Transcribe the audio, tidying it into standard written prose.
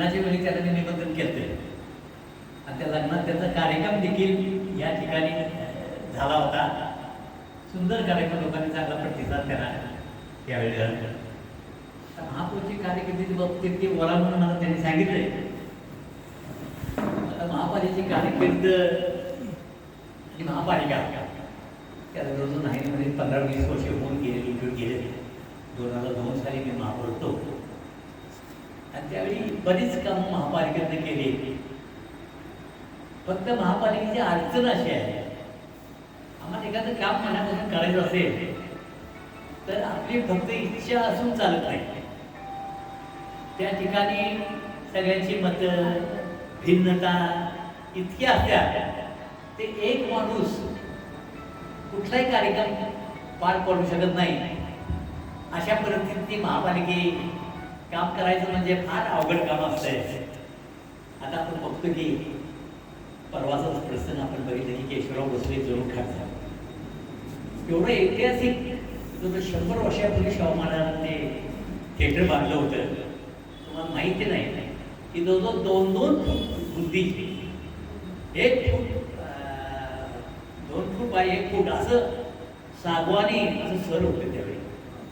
लग्नाच्या वेळी त्याला मी निमंत्रण केलं आणि त्या लग्नात त्याचा कार्यक्रम देखील या ठिकाणी झाला होता. सुंदर कार्यक्रम, लोकांनी चांगला प्रतिसाद त्याला यावेळी दिला. महापौरची कार्यकिर्दीच्या बाबतीत ते बोला म्हणून मला त्यांनी सांगितलंय. आता महापालिकेची कारकीर्द आणि महापालिका त्याला जवळजवळ नाही म्हणजे 15-20 वर्ष होऊन गेले. 2002 साली मी महापौर होतो आणि त्यावेळी बरीच कामं महापालिकेनं केली. फक्त महापालिकेची अडचण अशी आहे, आम्हाला एखादं काम मनापासून करायचं असेल तर आपली फक्त इच्छा असून चालत नाही. त्या ठिकाणी सगळ्यांची मतं, भिन्नता इतक्या असतात ते एक माणूस कुठलाही कार्यक्रम पार पडू शकत नाही. अशा परिस्थितीत महापालिके काम करायचं म्हणजे फार अवघड काम असतंय. आता आपण बघतो की परवाचाच प्रसंग आपण बघितलं की केशवराव भोसले जणू खाट झाला. एवढं ऐतिहासिक 100 वर्षापूर्वी शाहू महाराजांनी ते थिएटर बांधलं होतं. तुम्हाला माहिती नाही की जवळजवळ 2-2 फूट बुद्धी, 1 फूट 2 फूट बाय 1 फूट असं सागवानी असं सर होते त्यावेळी.